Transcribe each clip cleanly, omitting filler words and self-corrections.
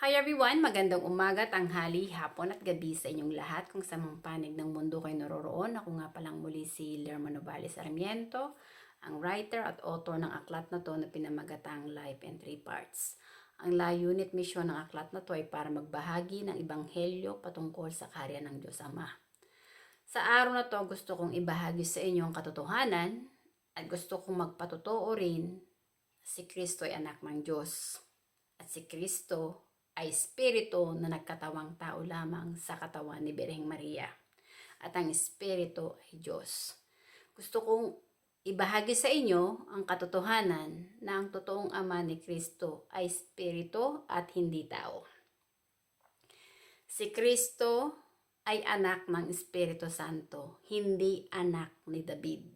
Hi everyone! Magandang umaga, tanghali, hapon at gabi sa inyong lahat kung sa mga panig ng mundo kayo naroroon. Ako nga palang muli si Lerma Novales Sarmiento, ang writer at author ng aklat na to na pinamagatang Life in 3 Parts. Ang layunin at misyon ng aklat na to ay para magbahagi ng ebanghelyo patungkol sa karya ng Diyos Ama. Sa araw na to gusto kong ibahagi sa inyo ang katotohanan at gusto kong magpatotoo rin si Kristo ay anak ng Diyos at si Kristo ay espiritu na nagkatawang tao lamang sa katawan ni Birheng Maria. At ang espiritu ay Diyos. Gusto kong ibahagi sa inyo ang katotohanan na ang totoong ama ni Kristo ay espiritu at hindi tao. Si Kristo ay anak ng Espiritu Santo, hindi anak ni David.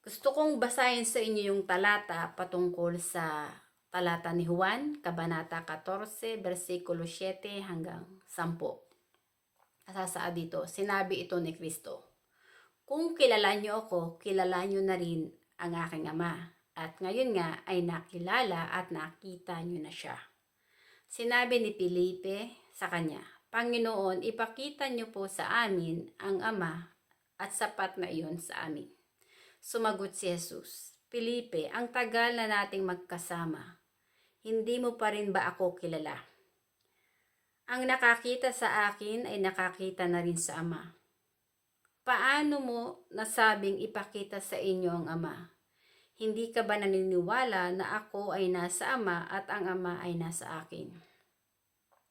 Gusto kong basahin sa inyo yung talata patungkol sa talata ni Juan, Kabanata 14, versikulo 7 hanggang 10. Nasasaad dito, sinabi ito ni Kristo, "Kung kilala niyo ako, kilala niyo na rin ang aking Ama, at ngayon nga ay nakilala at nakita niyo na siya." Sinabi ni Felipe sa kanya, "Panginoon, ipakita niyo po sa amin ang Ama at sapat na iyon sa amin." Sumagot si Jesus, "Felipe, ang tagal na nating magkasama. Hindi mo pa rin ba ako kilala? Ang nakakita sa akin ay nakakita na rin sa Ama. Paano mo nasabing ipakita sa inyo ang Ama? Hindi ka ba naniniwala na ako ay nasa Ama at ang Ama ay nasa akin?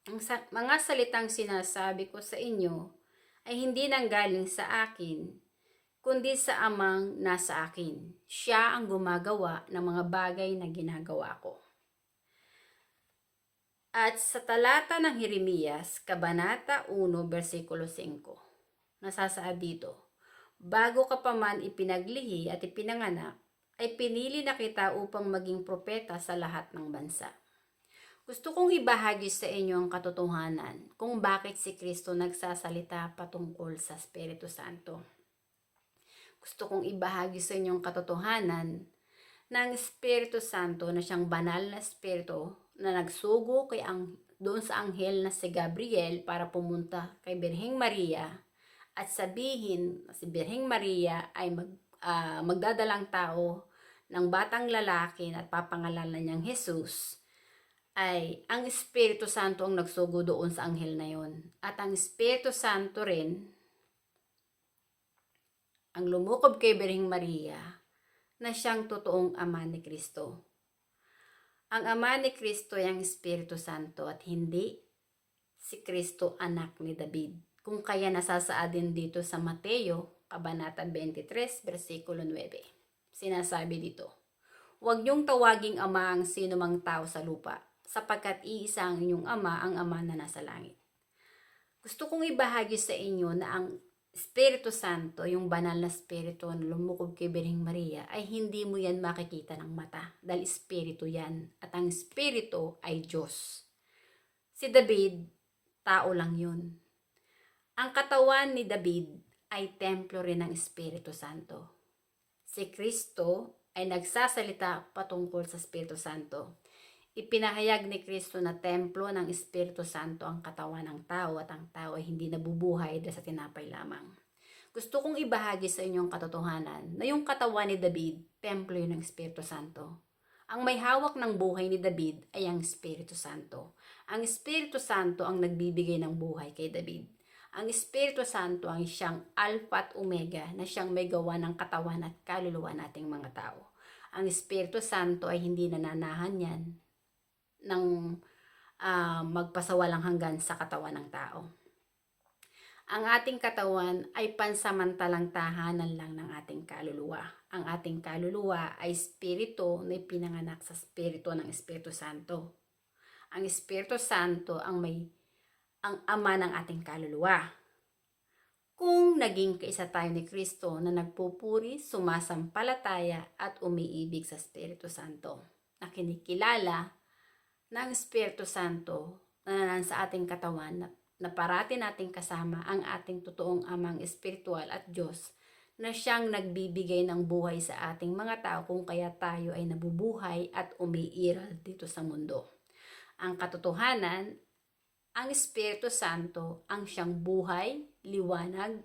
Ang mga salitang sinasabi ko sa inyo ay hindi nanggaling sa akin, kundi sa Amang nasa akin. Siya ang gumagawa ng mga bagay na ginagawa ko." At sa talata ng Jeremias, Kabanata 1, versikulo 5, nasasaad dito, "Bago ka pa man ipinaglihi at ipinanganak, ay pinili na kita upang maging propeta sa lahat ng bansa." Gusto kong ibahagi sa inyo ang katotohanan kung bakit si Kristo nagsasalita patungkol sa Espiritu Santo. Gusto kong ibahagi sa inyo ang katotohanan ng Espiritu Santo na siyang banal na Espiritu na nagsugo doon sa anghel na si Gabriel para pumunta kay Birheng Maria at sabihin na si Birheng Maria ay magdadalang tao ng batang lalaki at papangalanan niyang Jesus, ay ang Espiritu Santo ang nagsugo doon sa anghel na yon. At ang Espiritu Santo rin ang lumukob kay Birheng Maria na siyang totoong ama ni Kristo. Ang ama ni Kristo ay ang Espiritu Santo at hindi si Kristo anak ni David. Kung kaya nasasaad din dito sa Mateo, Kabanata 23, versikulo 9. Sinasabi dito, "Huwag niyong tawaging ama ang sino mang tao sa lupa, sapagkat iisa ang inyong ama, ang Ama na nasa langit." Gusto kong ibahagi sa inyo na ang Espiritu Santo, yung banal na Espiritu na lumukob kay Birheng Maria, ay hindi mo yan makikita ng mata dahil Espiritu yan. At ang Espiritu ay Diyos. Si David, tao lang yun. Ang katawan ni David ay templo rin ng Espiritu Santo. Si Kristo ay nagsasalita patungkol sa Espiritu Santo. Ipinahayag ni Kristo na templo ng Espiritu Santo ang katawan ng tao at ang tao ay hindi nabubuhay dahil sa tinapay lamang. Gusto kong ibahagi sa inyo ang katotohanan na yung katawan ni David, templo yun ng Espiritu Santo. Ang may hawak ng buhay ni David ay ang Espiritu Santo. Ang Espiritu Santo ang nagbibigay ng buhay kay David. Ang Espiritu Santo ang siyang Alpha at Omega na siyang may gawa ng katawan at kaluluwa nating mga tao. Ang Espiritu Santo ay hindi nananahan yan ng magpasawalang hanggan sa katawan ng tao. Ang ating katawan ay pansamantalang tahanan lang ng ating kaluluwa. Ang ating kaluluwa ay espiritu na ipinanganak sa espiritu ng Espiritu Santo. Ang Espiritu Santo ang ama ng ating kaluluwa. Kung naging kaisa tayo ni Kristo na nagpupuri, sumasampalataya at umiibig sa Espiritu Santo, na kinikilala ng Espiritu Santo na sa ating katawan na parati nating kasama ang ating totoong amang espiritual at Diyos na siyang nagbibigay ng buhay sa ating mga tao kung kaya tayo ay nabubuhay at umiiral dito sa mundo. Ang katotohanan, ang Espiritu Santo ang siyang buhay, liwanag,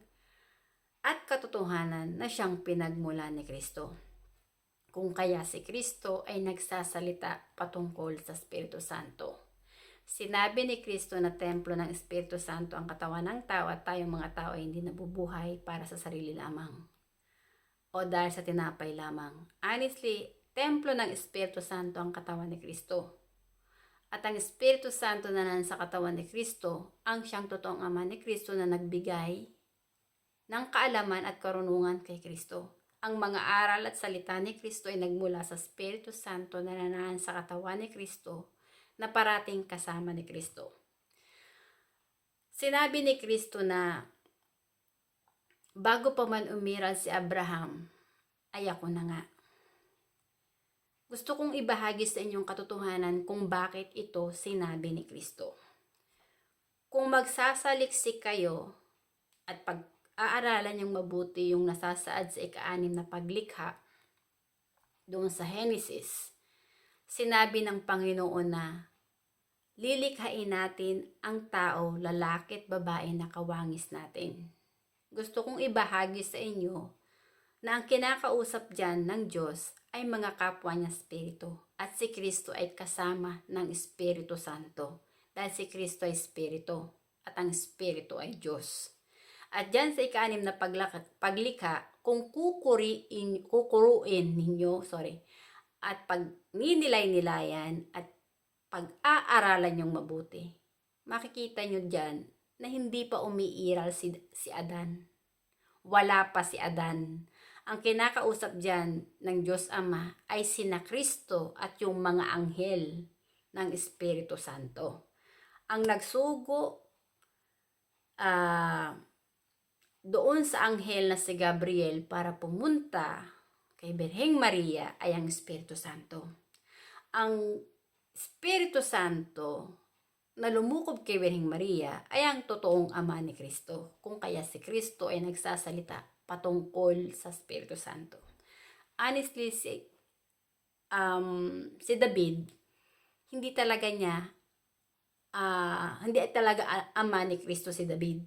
at katotohanan na siyang pinagmula ni Kristo. Kung kaya si Kristo ay nagsasalita patungkol sa Espiritu Santo. Sinabi ni Kristo na templo ng Espiritu Santo ang katawan ng tao at tayong mga tao ay hindi nabubuhay para sa sarili lamang o dahil sa tinapay lamang. Honestly, templo ng Espiritu Santo ang katawan ni Kristo. At ang Espiritu Santo na nasa katawan ni Kristo ang siyang totoong ama ni Kristo na nagbigay ng kaalaman at karunungan kay Kristo. Ang mga aral at salita ni Kristo ay nagmula sa Espiritu Santo na nananahan sa katawan ni Kristo na parating kasama ni Kristo. Sinabi ni Kristo na bago pa man umiral si Abraham, ay ako na nga. Gusto kong ibahagi sa inyong katotohanan kung bakit ito sinabi ni Kristo. Kung magsasaliksik kayo at pag-aaralan niyong mabuti yung nasasaad sa ika-6 na paglikha doon sa Genesis, sinabi ng Panginoon na lilikhain natin ang tao, lalaki at babae na kawangis natin. Gusto kong ibahagi sa inyo na ang kinakausap dyan ng Diyos ay mga kapwa niya Espiritu at si Kristo ay kasama ng Espiritu Santo dahil si Kristo ay Espiritu at ang Espiritu ay Diyos. At dyan sa ika-6 na paglikha, kung kukuruin ninyo, at pag ninilay-nilayan at pag-aaralan nyong mabuti, makikita nyo dyan na hindi pa umiiral si Adan. Wala pa si Adan. Ang kinakausap dyan ng Diyos Ama ay sina Kristo at yung mga anghel ng Espiritu Santo. Ang nagsugo doon sa anghel na si Gabriel para pumunta kay Birheng Maria ay ang Espiritu Santo. Ang Espiritu Santo na lumukob kay Birheng Maria ay ang totoong ama ni Kristo. Kung kaya si Kristo ay nagsasalita patungkol sa Espiritu Santo. Honestly, si David, hindi talaga ama ni Kristo si David.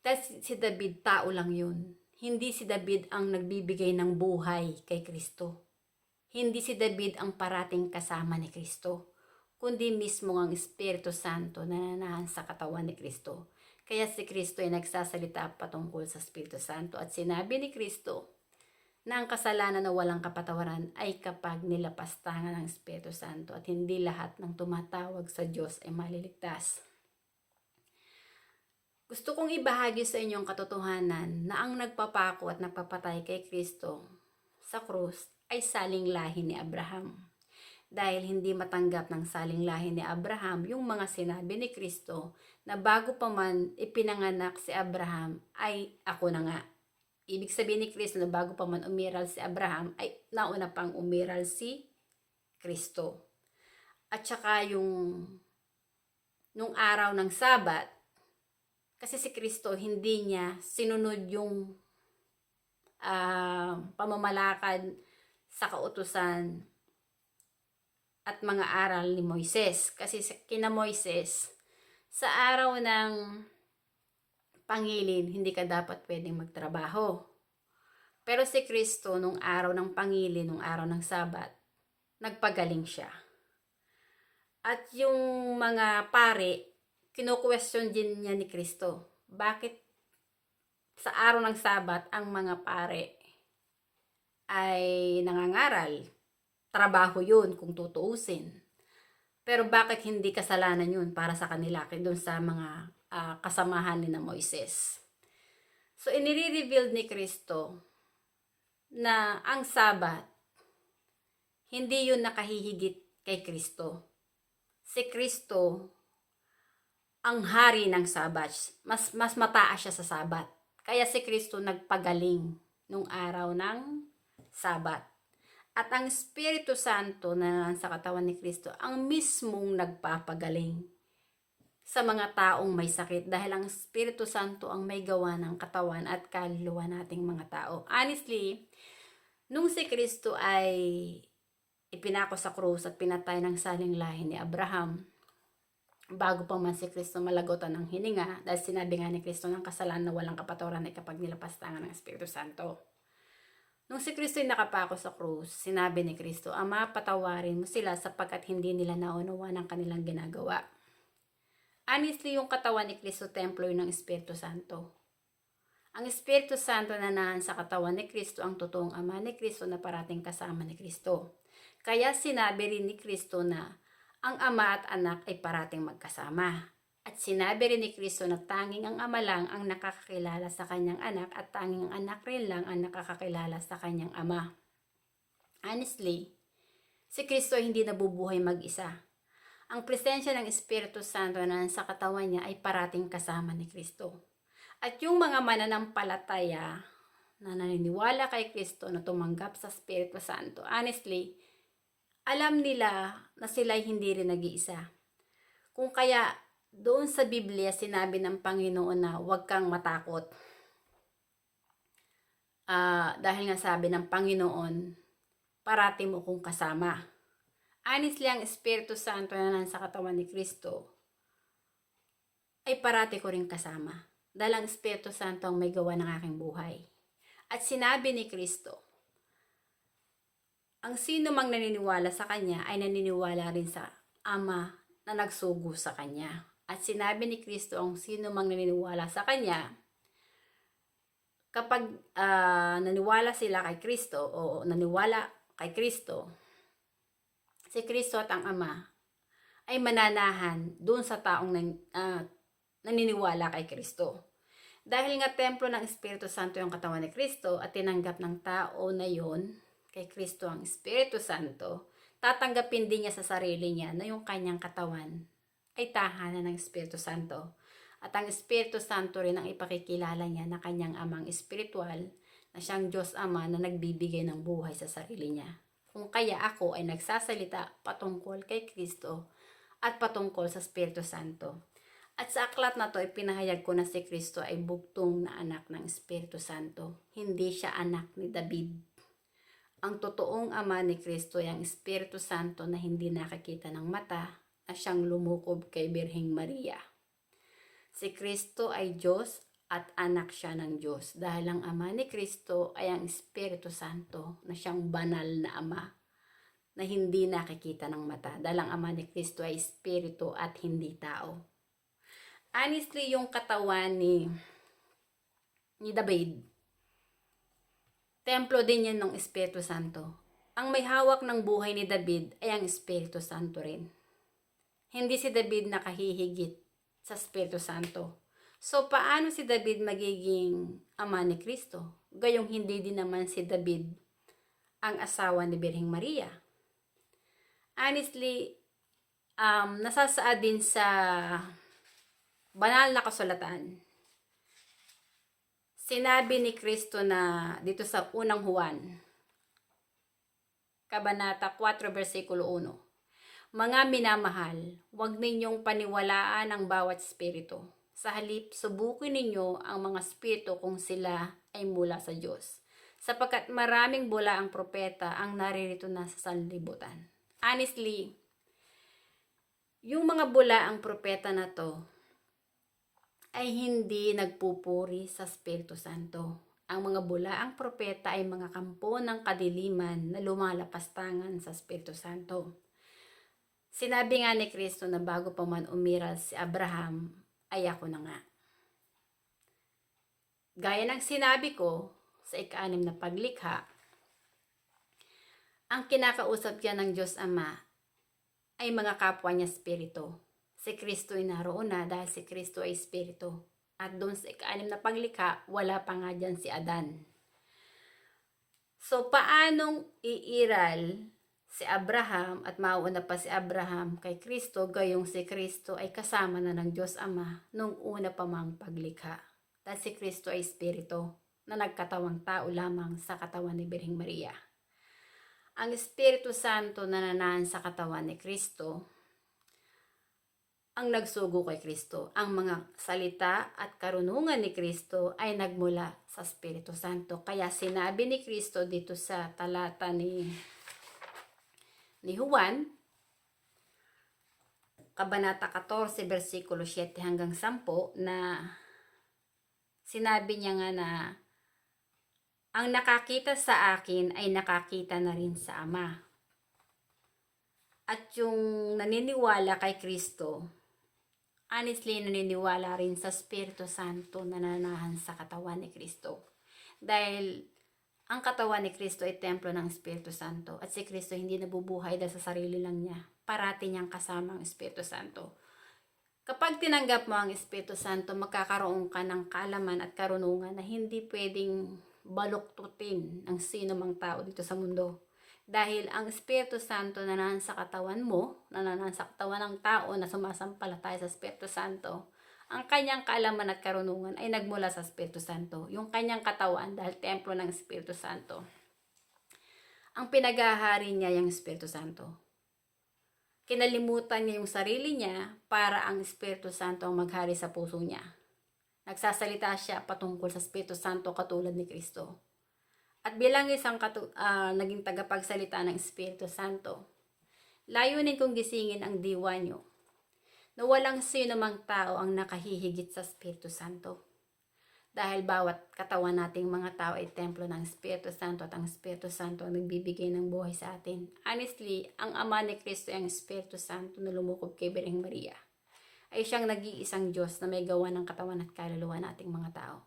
Dahil si David, tao lang yun. Hindi si David ang nagbibigay ng buhay kay Kristo. Hindi si David ang parating kasama ni Kristo, kundi mismo ang Espiritu Santo na nananahan sa katawan ni Kristo. Kaya si Kristo ay nagsasalita patungkol sa Espiritu Santo at sinabi ni Kristo na ang kasalanan na walang kapatawaran ay kapag nilapastangan ng Espiritu Santo at hindi lahat ng tumatawag sa Diyos ay maliligtas. Gusto kong ibahagi sa inyong katotohanan na ang nagpapako at nagpapatay kay Kristo sa krus ay saling lahi ni Abraham. Dahil hindi matanggap ng saling lahi ni Abraham yung mga sinabi ni Kristo na bago pa man ipinanganak si Abraham ay ako na nga. Ibig sabihin ni Kristo na bago pa man umiral si Abraham ay nauna pang umiral si Kristo. At saka nung araw ng Sabat, kasi si Kristo hindi niya sinunod yung pamamalakad sa kautusan at mga aral ni Moises. Kasi kina Moises, sa araw ng pangilin, hindi ka dapat pwedeng magtrabaho. Pero si Kristo, nung araw ng pangilin, nung araw ng Sabat, nagpagaling siya. At yung mga pare, kino-question din niya ni Kristo. Bakit sa araw ng Sabat, ang mga pare ay nangangaral? Trabaho yun kung tutuusin. Pero bakit hindi kasalanan yun para sa kanila doon sa mga kasamahan ni na Moises? So, inire-reveal ni Kristo na ang Sabat, hindi yun nakahihigit kay Kristo. Si Kristo, ang hari ng Sabat. Mas mataas siya sa Sabat. Kaya si Kristo nagpagaling nung araw ng Sabat. At ang Espiritu Santo na sa katawan ni Kristo ang mismong nagpapagaling sa mga taong may sakit dahil ang Espiritu Santo ang may gawa ng katawan at kaluluwa nating mga tao. Honestly, nung si Kristo ay ipinako sa krus at pinatay ng saling lahi ni Abraham, bago pa man si Kristo malagotan ng hininga, dahil sinabi nga ni Kristo ng kasalanan na walang kapatawaran ay kapag nilapastangan ng Espiritu Santo. Nung si Kristo ay nakapako sa krus, sinabi ni Kristo, Ama, patawarin mo sila sapagkat hindi nila naunawa ng kanilang ginagawa. Honestly, yung katawan ni Kristo, templo yun ng Espiritu Santo. Ang Espiritu Santo na naan sa katawan ni Kristo ang totoong Ama ni Kristo na parating kasama ni Kristo. Kaya sinabi rin ni Kristo na ang Ama at Anak ay parating magkasama. At sinabi rin ni Kristo na tanging ang Ama lang ang nakakakilala sa kanyang anak at tanging ang anak rin lang ang nakakakilala sa kanyang Ama. Honestly, si Kristo hindi nabubuhay mag-isa. Ang presensya ng Espiritu Santo na sa katawan niya ay parating kasama ni Kristo. At yung mga mananampalataya na naniniwala kay Kristo na tumanggap sa Espiritu Santo, honestly, alam nila na sila'y hindi rin nag-iisa. Kung kaya, doon sa Biblia, sinabi ng Panginoon na huwag kang matakot. Dahil nga sabi ng Panginoon, parati mo kong kasama. Honestly, ang Espiritu Santo na nasa katawan ni Kristo ay parati ko rin kasama. Dahil ang Espiritu Santo ang may gawa ng aking buhay. At sinabi ni Kristo, ang sino mang naniniwala sa Kanya ay naniniwala rin sa Ama na nagsugo sa Kanya. At sinabi ni Kristo, ang sino mang naniniwala sa Kanya, kapag naniwala sila kay Kristo o naniwala kay Kristo, si Kristo at ang Ama ay mananahan doon sa taong naniniwala kay Kristo. Dahil nga templo ng Espiritu Santo yung katawan ni Kristo at tinanggap ng tao na yon kay Kristo ang Espiritu Santo, tatanggapin din niya sa sarili niya na yung kanyang katawan ay tahanan ng Espiritu Santo. At ang Espiritu Santo rin ang ipakikilala niya na kanyang amang espiritual na siyang Diyos Ama na nagbibigay ng buhay sa sarili niya. Kung kaya ako ay nagsasalita patungkol kay Kristo at patungkol sa Espiritu Santo. At sa aklat na to, ipinahayag ko na si Kristo ay bugtong na anak ng Espiritu Santo. Hindi siya anak ni David. Ang totoong ama ni Kristo ay ang Espiritu Santo na hindi nakakita ng mata na siyang lumukob kay Birheng Maria. Si Kristo ay Diyos at anak siya ng Diyos dahil ang ama ni Kristo ay ang Espiritu Santo na siyang banal na ama na hindi nakikita ng mata dahil ang ama ni Kristo ay Espiritu at hindi tao. Honestly, yung katawan ni David, templo din yan ng Espiritu Santo. Ang may hawak ng buhay ni David ay ang Espiritu Santo rin. Hindi si David nakahihigit sa Espiritu Santo. So, paano si David magiging ama ni Kristo? Gayong hindi din naman si David ang asawa ni Birheng Maria. Honestly, nasasaad din sa banal na kasulatan. Sinabi ni Kristo na dito sa unang Juan, Kabanata 4, versikulo 1. Mga minamahal, huwag ninyong paniwalaan ang bawat espiritu. Sa halip, subukin ninyo ang mga espiritu kung sila ay mula sa Diyos. Sapagkat maraming bula ang propeta ang naririto na sa sanlibutan. Honestly, yung mga bula ang propeta na to, ay hindi nagpupuri sa Espiritu Santo. Ang mga bulaang propeta ay mga kampo ng kadiliman na lumalapastangan sa Espiritu Santo. Sinabi nga ni Kristo na bago pa man umiral si Abraham, ay ako na nga. Gaya ng sinabi ko sa ika-6 na paglikha, ang kinakausap niya ng Diyos Ama ay mga kapwa niya Espiritu. Si Kristo ay naroon na dahil si Kristo ay Espiritu. At doon sa ika-6 na paglikha, wala pa nga dyan si Adan. So, paanong iiral si Abraham at mauuna pa si Abraham kay Kristo gayong si Kristo ay kasama na ng Diyos Ama nung una pa mang paglikha? Dahil si Kristo ay Espiritu na nagkatawang tao lamang sa katawan ni Birheng Maria. Ang Espiritu Santo na nanaan sa katawan ni Kristo ang nagsugo kay Kristo. Ang mga salita at karunungan ni Kristo ay nagmula sa Espiritu Santo. Kaya sinabi ni Kristo dito sa talata ni Juan, Kabanata 14, versikulo 7 hanggang 10 na sinabi niya nga na ang nakakita sa akin ay nakakita na rin sa Ama. At yung naniniwala kay Kristo, honestly, naniniwala rin sa Espiritu Santo na nananahan sa katawan ni Kristo. Dahil ang katawan ni Kristo ay templo ng Espiritu Santo at si Kristo hindi nabubuhay dahil sa sarili lang niya. Parati niyang kasama ang Espiritu Santo. Kapag tinanggap mo ang Espiritu Santo, magkakaroon ka ng kaalaman at karunungan na hindi pwedeng baluktutin ng sino mang tao dito sa mundo. Dahil ang Espiritu Santo na nananahan sa katawan mo, nananahan sa katawan ng tao na sumasampalataya sa Espiritu Santo, ang kanyang kaalaman at karunungan ay nagmula sa Espiritu Santo. Yung kanyang katawan dahil templo ng Espiritu Santo. Ang pinagahari niya yung Espiritu Santo. Kinalimutan niya yung sarili niya para ang Espiritu Santo ang maghari sa puso niya. Nagsasalita siya patungkol sa Espiritu Santo katulad ni Kristo. At bilang isang naging tagapagsalita ng Espiritu Santo, layunin kong gisingin ang diwa nyo na walang sino mang tao ang nakahihigit sa Espiritu Santo. Dahil bawat katawan nating mga tao ay templo ng Espiritu Santo at ang Espiritu Santo ang nagbibigay ng buhay sa atin. Honestly, ang Ama ni Kristo ay ang Espiritu Santo na lumukob kay Birheng Maria. Ay siyang nag-iisang Diyos na may gawa ng katawan at kaluluwa nating mga tao.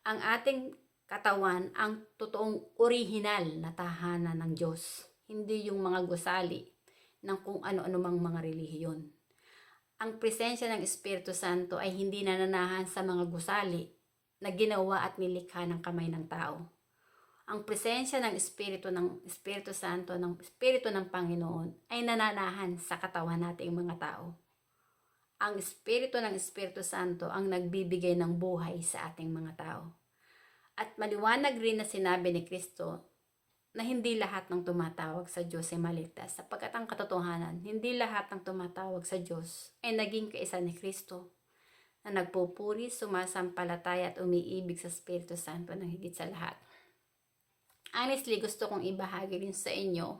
Ang ating katawan ang totoong orihinal na tahanan ng Diyos. Hindi yung mga gusali ng kung ano-ano mang mga relihiyon. Ang presensya ng Espiritu Santo ay hindi nananahan sa mga gusali na ginawa at nilikha ng kamay ng tao. Ang presensya ng Espiritu Santo, ng Espiritu ng Panginoon ay nananahan sa katawan nating mga tao. Ang Espiritu ng Espiritu Santo ang nagbibigay ng buhay sa ating mga tao. At maliwanag rin na sinabi ni Kristo na hindi lahat ng tumatawag sa Diyos ay maligtas. Sapagkat ang katotohanan, hindi lahat ng tumatawag sa Diyos ay naging kaisa ni Kristo na nagpupuri, sumasampalataya at umiibig sa Espiritu Santo ng higit sa lahat. Honestly, gusto kong ibahagi rin sa inyo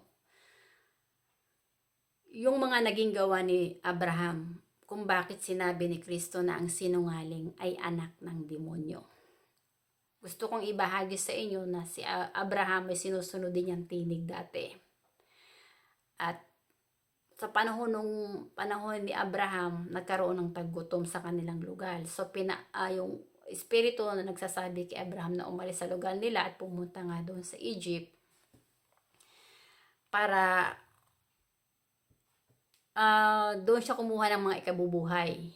yung mga naging gawa ni Abraham kung bakit sinabi ni Kristo na ang sinungaling ay anak ng demonyo. Gusto kong ibahagi sa inyo na si Abraham ay sinusunod din niyang tinig dati. At sa panahon ni Abraham, nagkaroon ng taggutom sa kanilang lugar. So, yung espiritu na nagsasabi kay Abraham na umalis sa lugar nila at pumunta nga doon sa Egypt para doon siya kumuha ng mga ikabubuhay.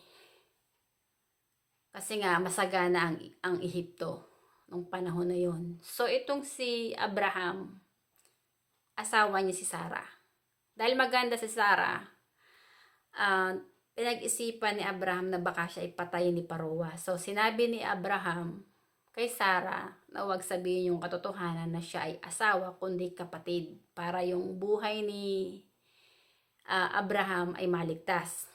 Kasi nga, masagana ang Ehipto nung panahon na yon. So, itong si Abraham, asawa niya si Sarah. Dahil maganda si Sarah, pinag-isipan ni Abraham na baka siya ipatayin ni Parowa. So, sinabi ni Abraham kay Sarah na huwag sabihin yung katotohanan na siya ay asawa kundi kapatid para yung buhay ni Abraham ay maligtas.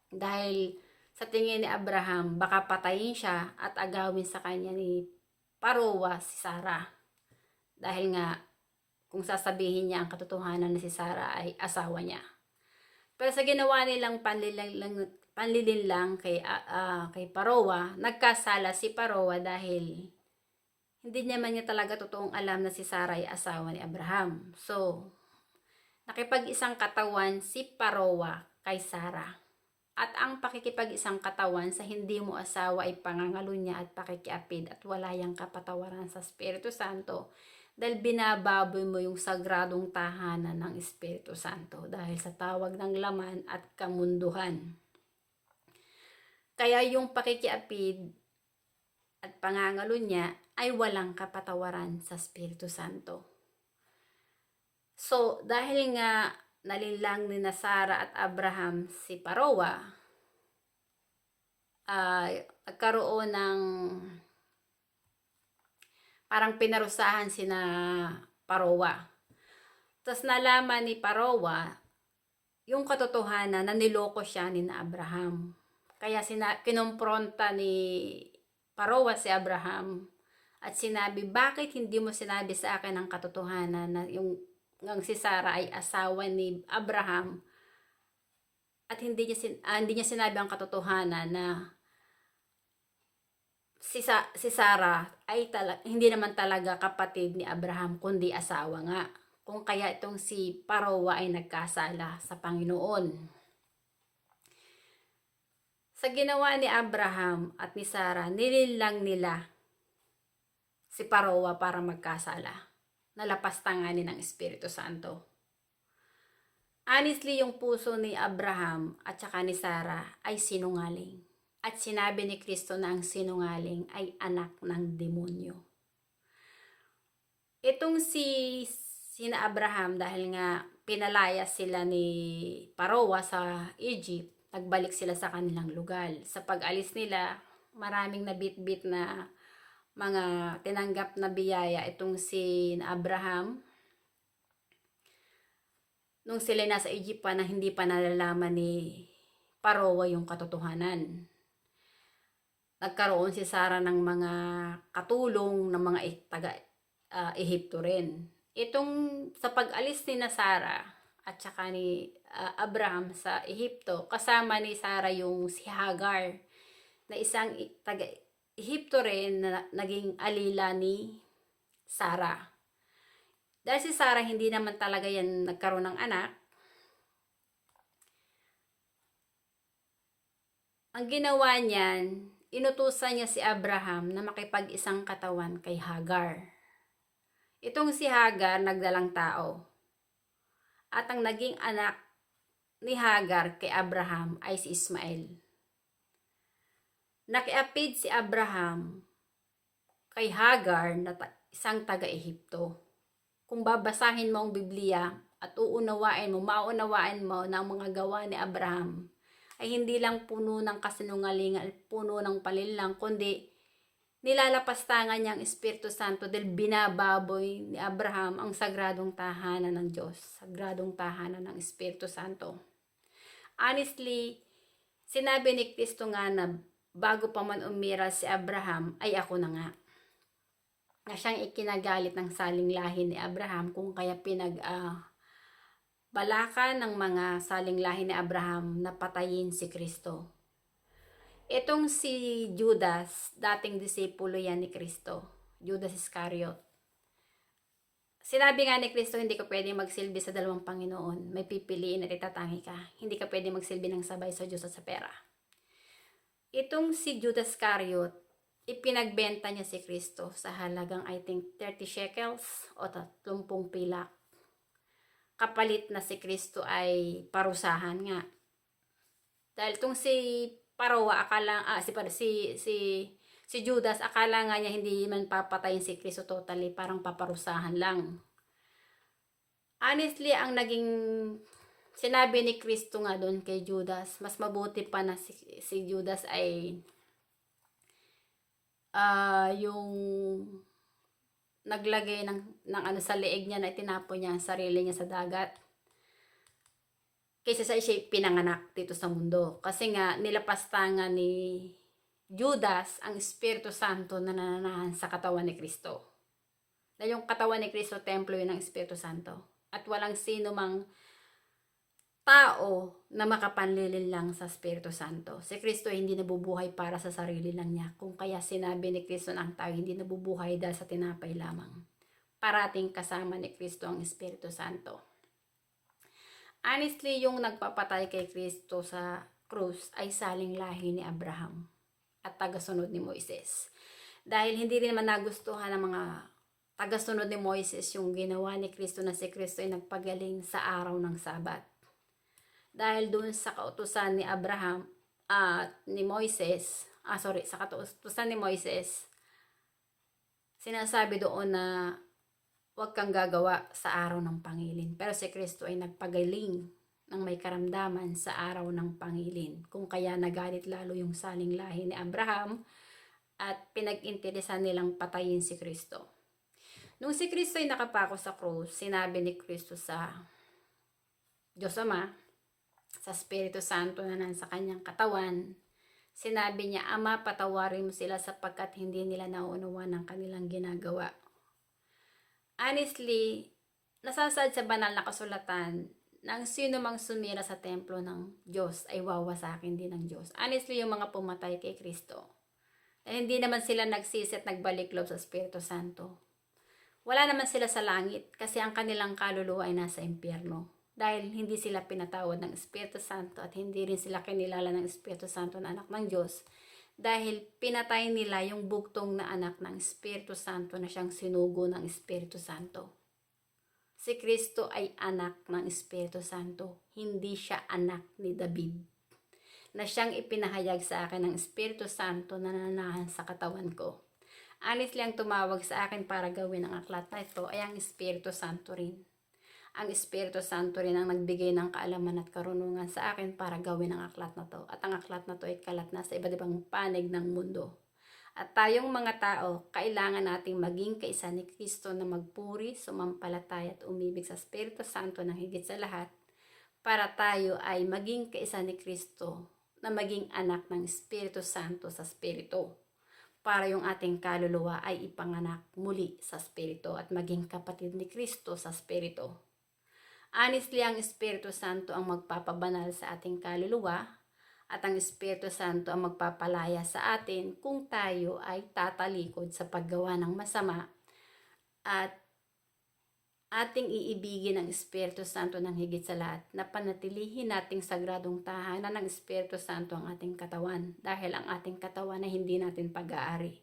Dahil sa tingin ni Abraham, baka patayin siya at agawin sa kanya ni Parowa si Sarah. Dahil nga, kung sasabihin niya ang katotohanan na si Sarah ay asawa niya. Pero sa ginawa nilang panlilinlang kay Parowa, nagkasala si Parowa dahil hindi naman niya talaga totoong alam na si Sarah ay asawa ni Abraham. So, nakipag-isang katawan si Parowa kay Sarah. At ang pakikipag-isang katawan sa hindi mo asawa ay pangangalunya at pakikiapid at wala yang kapatawaran sa Espiritu Santo dahil binababoy mo yung sagradong tahanan ng Espiritu Santo dahil sa tawag ng laman at kamunduhan. Kaya yung pakikiapid at pangangalunya ay walang kapatawaran sa Espiritu Santo. So, dahil nga nalinlang ni Sarah at Abraham si Parowa, nagkaroon ng parang pinarusahan sina Parowa. Tapos nalaman ni Parowa yung katotohanan na niloko siya ni Abraham. Kaya kinumpronta ni Parowa si Abraham at sinabi, bakit hindi mo sinabi sa akin ang katotohanan na yung si Sarah ay asawa ni Abraham at hindi niya sinabi ang katotohanan na si Sarah ay hindi naman talaga kapatid ni Abraham kundi asawa nga. Kung kaya itong si Paroa ay nagkasala sa Panginoon. Sa ginawa ni Abraham at ni Sarah, nililang nila si Paroa para magkasala. Nalapastanganin ng Espiritu Santo. Honestly, yung puso ni Abraham at saka ni Sarah ay sinungaling. At sinabi ni Kristo na ang sinungaling ay anak ng demonyo. Itong sina Abraham, dahil nga pinalaya sila ni Paroa sa Egypt, nagbalik sila sa kanilang lugar. Sa pag-alis nila, maraming nabitbit na mga tinanggap na biyaya itong si Abraham. Nung sila nasa Egypt pa na hindi pa nalalaman ni Paroa yung katotohanan. Nagkaroon si Sarah ng mga katulong ng mga taga-Ehipto rin. Itong sa pag-alis ni Sarah at saka ni Abraham sa Ehipto, kasama ni Sarah yung si Hagar na isang taga-Ehipto rin na naging alila ni Sarah. Dahil si Sarah hindi naman talaga yan nagkaroon ng anak, ang ginawa niyan, inutusan niya si Abraham na makipag-isang katawan kay Hagar. Itong si Hagar nagdalang tao. At ang naging anak ni Hagar kay Abraham ay si Ismael. Nakiapid si Abraham kay Hagar na isang taga-Ehipto. Kung babasahin mo ang Biblia at maunawaan mo na ang mga gawa ni Abraham ay hindi lang puno ng kasinungalingan, puno ng panlilang, kundi nilalapastangan niya ang Espiritu Santo dahil binababoy ni Abraham ang sagradong tahanan ng Diyos, sagradong tahanan ng Espiritu Santo. Honestly, sinabi ni Kristo nga na bago pa man umiral si Abraham, ay ako na nga. Na siyang ikinagalit ng saling lahi ni Abraham kung kaya balakan ng mga saling lahi ni Abraham na patayin si Kristo. Itong si Judas, dating disipulo yan ni Kristo, Judas Iscariot. Sinabi nga ni Kristo, hindi ka pwede magsilbi sa dalawang Panginoon. May pipiliin at itatangi ka. Hindi ka pwede magsilbi ng sabay sa Diyos at sa pera. Itong si Judas Iscariot, ipinagbenta niya si Kristo sa halagang I think 30 shekels o 30 pilak. Kapalit na si Kristo ay parusahan nga. Dahil itong si Paroa, si Judas, akala nga niya hindi man papatayin si Kristo totally, parang paparusahan lang. Honestly, ang naging sinabi ni Kristo nga doon kay Judas, mas mabuti pa na si Judas ay yung naglagay ng ano sa leeg niya na itinapon niya ang sarili niya sa dagat kaysa sa siya pinanganak dito sa mundo. Kasi nga nilapastangan ni Judas ang Espiritu Santo na nananahan sa katawan ni Kristo. Dahil yung katawan ni Kristo, templo yun ng Espiritu Santo. At walang sino mang tao na makapanlilin lang sa Espiritu Santo. Si Kristo hindi nabubuhay para sa sarili lang niya. Kung kaya sinabi ni Kristo na ang tao hindi nabubuhay dahil sa tinapay lamang. Parating kasama ni Kristo ang Espiritu Santo. Honestly, yung nagpapatay kay Kristo sa krus ay saling lahi ni Abraham at tagasunod ni Moises. Dahil hindi rin naman nagustuhan ng mga tagasunod ni Moises yung ginawa ni Kristo na si Kristo ay nagpagaling sa araw ng Sabat. Dahil doon sa kautusan ni Abraham ni Moises, sa kautusan ni Moises, sinasabi doon na huwag kang gagawa sa araw ng pangilin. Pero si Kristo ay nagpagaling ng may karamdaman sa araw ng pangilin. Kung kaya nagalit lalo yung saling lahi ni Abraham at pinag-interesan nilang patayin si Kristo. Nung si Kristo ay nakapako sa krus, sinabi ni Kristo sa Diyos Ama, sa Espiritu Santo na nasa kanyang katawan, sinabi niya, Ama, patawarin mo sila sapagkat hindi nila nauunawa ng kanilang ginagawa. Honestly, nasasaad sa banal na kasulatan na ang sino mang sumira sa templo ng Diyos ay wawasakin din ng Diyos. Honestly, yung mga pumatay kay Kristo, hindi naman sila nagsisi at nagbalik loob sa Espiritu Santo. Wala naman sila sa langit kasi ang kanilang kaluluwa ay nasa impyerno. Dahil hindi sila pinatawad ng Espiritu Santo at hindi rin sila kinilala ng Espiritu Santo na anak ng Diyos. Dahil pinatay nila yung bugtong na anak ng Espiritu Santo na siyang sinugo ng Espiritu Santo. Si Kristo ay anak ng Espiritu Santo. Hindi siya anak ni David, na siyang ipinahayag sa akin ng Espiritu Santo na nananahan sa katawan ko. Honestly, ang tumawag sa akin para gawin ang aklat na ito ay ang Espiritu Santo rin. Ang Espiritu Santo rin ang nagbigay ng kaalaman at karunungan sa akin para gawin ang aklat na to. At ang aklat na to ay kalat na sa iba't ibang panig ng mundo. At tayong mga tao, kailangan nating maging kaisa ni Kristo na magpuri, sumampalataya at umibig sa Espiritu Santo ng higit sa lahat para tayo ay maging kaisa ni Kristo na maging anak ng Espiritu Santo sa Espiritu. Para yung ating kaluluwa ay ipanganak muli sa Espiritu at maging kapatid ni Kristo sa Espiritu. Honestly, ang Espiritu Santo ang magpapabanal sa ating kaluluwa at ang Espiritu Santo ang magpapalaya sa atin kung tayo ay tatalikod sa paggawa ng masama at ating iibigin ang Espiritu Santo ng higit sa lahat na panatilihin nating sagradong tahanan ng Espiritu Santo ang ating katawan dahil ang ating katawan ay hindi natin pag-aari.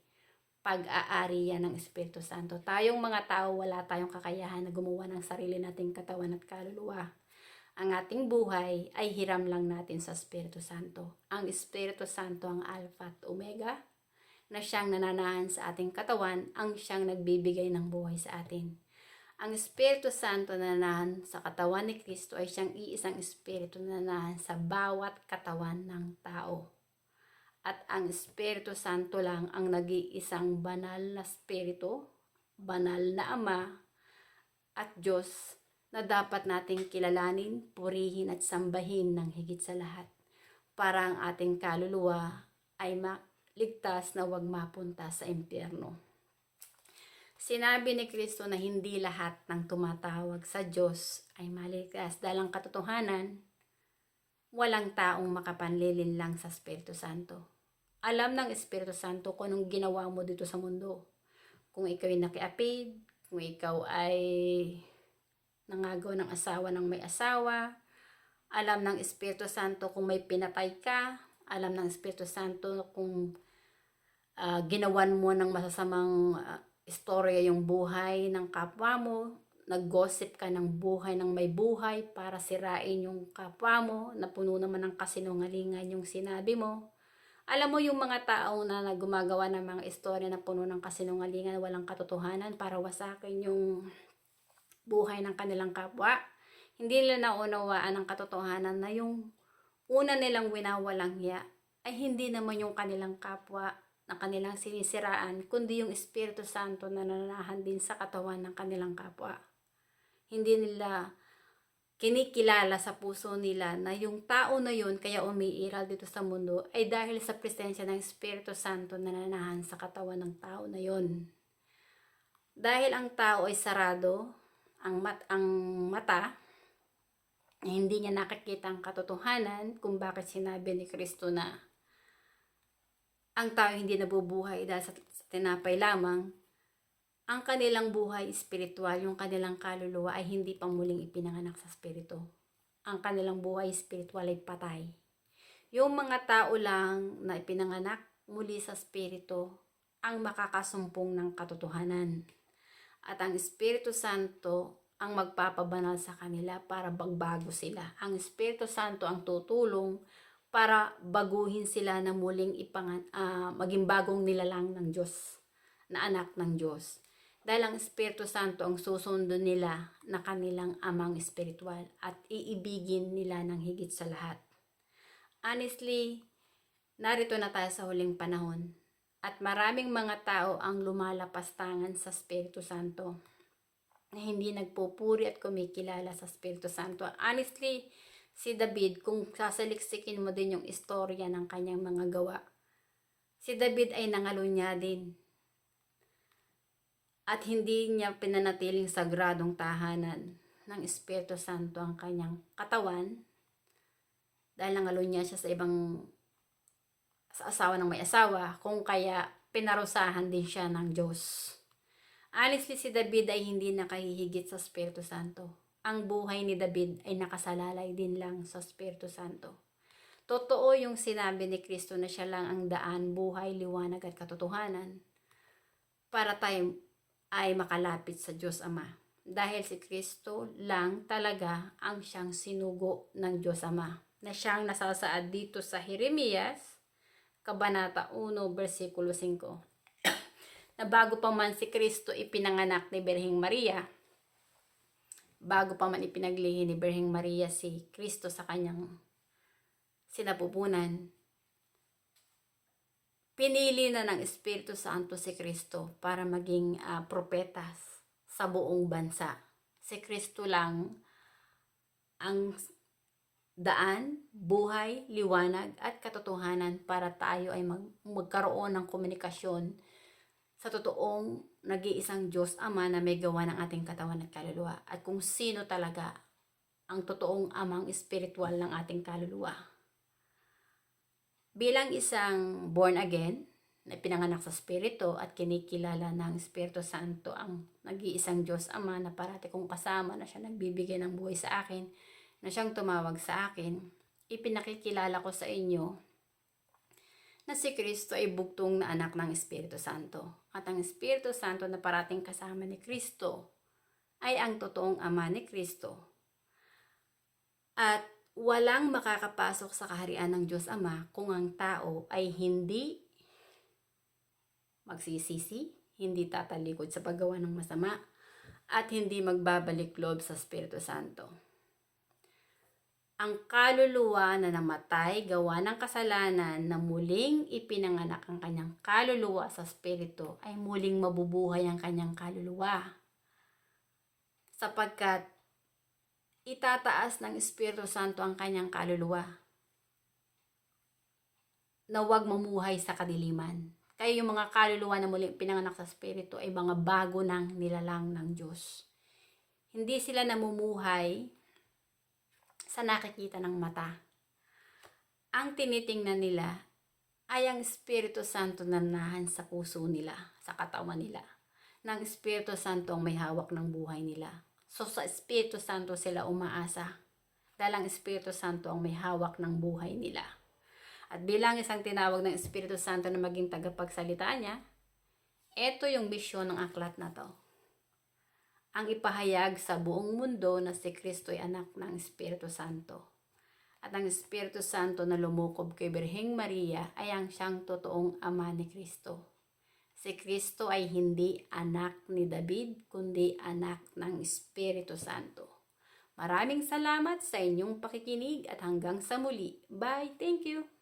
Pag-aari yan ng Espiritu Santo. Tayong mga tao, wala tayong kakayahan na gumawa ng sarili nating katawan at kaluluwa. Ang ating buhay ay hiram lang natin sa Espiritu Santo. Ang Espiritu Santo ang Alpha at Omega na siyang nananahan sa ating katawan, ang siyang nagbibigay ng buhay sa atin. Ang Espiritu Santo na nananahan sa katawan ni Kristo ay siyang iisang Espiritu na nananahan sa bawat katawan ng tao. At ang Espiritu Santo lang ang nag-iisang banal na Espiritu, banal na Ama at Diyos na dapat nating kilalanin, purihin at sambahin ng higit sa lahat para ang ating kaluluwa ay ligtas na huwag mapunta sa impyerno. Sinabi ni Kristo na hindi lahat ng tumatawag sa Diyos ay maligtas dahil ang katotohanan, walang taong makapanlilin lang sa Espiritu Santo. Alam ng Espiritu Santo kung anong ginawa mo dito sa mundo. Kung ikaw ay nakiapid, kung ikaw ay nangagaw ng asawa ng may asawa, alam ng Espiritu Santo kung may pinatay ka, alam ng Espiritu Santo kung ginawan mo ng masasamang istorya yung buhay ng kapwa mo, nag-gossip ka ng buhay ng may buhay para sirain yung kapwa mo, na puno naman ng kasinungalingan yung sinabi mo. Alam mo yung mga tao na gumagawa ng mga istorya na puno ng kasinungalingan, walang katotohanan para wasakin yung buhay ng kanilang kapwa. Hindi nila naunawaan ang katotohanan na yung una nilang winawalang hiya ay hindi naman yung kanilang kapwa na kanilang sinisiraan, kundi yung Espiritu Santo na nananahan din sa katawan ng kanilang kapwa. Hindi nila kinikilala sa puso nila na yung tao na yun kaya umiiral dito sa mundo ay dahil sa presensya ng Espiritu Santo na nananahan sa katawan ng tao na yun. Dahil ang tao ay sarado, ang mata, hindi niya nakikita ang katotohanan kung bakit sinabi ni Kristo na ang tao hindi nabubuhay dahil sa tinapay lamang, ang kanilang buhay espiritual, yung kanilang kaluluwa ay hindi pa muling ipinanganak sa espiritu. Ang kanilang buhay espiritual ay patay. Yung mga tao lang na ipinanganak muli sa espiritu ang makakasumpong ng katotohanan. At ang Espiritu Santo ang magpapabanal sa kanila para magbago sila. Ang Espiritu Santo ang tutulong para baguhin sila na muling maging bagong nilalang ng Diyos, na anak ng Diyos. Dahil ang Espiritu Santo ang susundo nila na kanilang amang espiritual at iibigin nila ng higit sa lahat. Honestly, narito na tayo sa huling panahon at maraming mga tao ang lumalapastangan sa Espiritu Santo na hindi nagpupuri at kumikilala sa Espiritu Santo. Honestly, si David, kung sasaliksikin mo din yung istorya ng kanyang mga gawa, si David ay nangalunya din. At hindi niya pinanatiling sagradong tahanan ng Espiritu Santo ang kanyang katawan dahil nangalunya siya sa asawa ng may asawa, kung kaya pinarusahan din siya ng Diyos. Honestly, si David ay hindi nakahihigit sa Espiritu Santo. Ang buhay ni David ay nakasalalay din lang sa Espiritu Santo. Totoo yung sinabi ni Kristo na siya lang ang daan, buhay, liwanag at katotohanan para tayo ay makalapit sa Diyos Ama. Dahil si Kristo lang talaga ang siyang sinugo ng Diyos Ama, na siyang nasasaad dito sa Jeremias, Kabanata 1, versikulo 5. Na bago pa man si Kristo ipinanganak ni Birheng Maria, bago pa man ipinaglihi ni Birheng Maria si Kristo sa kanyang sinapupunan, pinili na ng Espiritu Santo si Kristo para maging propetas sa buong bansa. Si Kristo lang ang daan, buhay, liwanag at katotohanan para tayo ay magkaroon ng komunikasyon sa totoong nag-iisang Diyos Ama na may gawa ng ating katawan at kaluluwa, at kung sino talaga ang totoong amang espiritual ng ating kaluluwa. Bilang isang born again na pinanganak sa Espiritu at kinikilala ng Espiritu Santo ang nag-iisang Diyos Ama na parati kong kasama, na siya nagbibigay ng buhay sa akin, na siyang tumawag sa akin, ipinakikilala ko sa inyo na si Kristo ay bugtong na anak ng Espiritu Santo. At ang Espiritu Santo na parating kasama ni Kristo ay ang totoong Ama ni Kristo. At walang makakapasok sa kaharian ng Diyos Ama kung ang tao ay hindi magsisisi, hindi tatalikod sa paggawa ng masama, at hindi magbabalik loob sa Espiritu Santo. Ang kaluluwa na namatay gawa ng kasalanan na muling ipinanganak ang kanyang kaluluwa sa Espiritu ay muling mabubuhay ang kanyang kaluluwa, sapagkat itataas ng Espiritu Santo ang kanyang kaluluwa na huwag mamuhay sa kadiliman. Kaya yung mga kaluluwa na muling pinanganak sa Espiritu ay mga bago ng nilalang ng Diyos. Hindi sila namumuhay sa nakikita ng mata. Ang tinitingnan nila ay ang Espiritu Santo na nahan sa puso nila, sa katawan nila. Ng Espiritu Santo ang may hawak ng buhay nila. So sa Espiritu Santo sila umaasa, dahil ang Espiritu Santo ang may hawak ng buhay nila. At bilang isang tinawag ng Espiritu Santo na maging tagapagsalita niya, ito yung misyon ng aklat na to. Ang ipahayag sa buong mundo na si Kristo ay anak ng Espiritu Santo. At ang Espiritu Santo na lumukob kay Birheng Maria ay ang siyang totoong Ama ni Kristo. Si Kristo ay hindi anak ni David, kundi anak ng Espiritu Santo. Maraming salamat sa inyong pakikinig at hanggang sa muli. Bye! Thank you!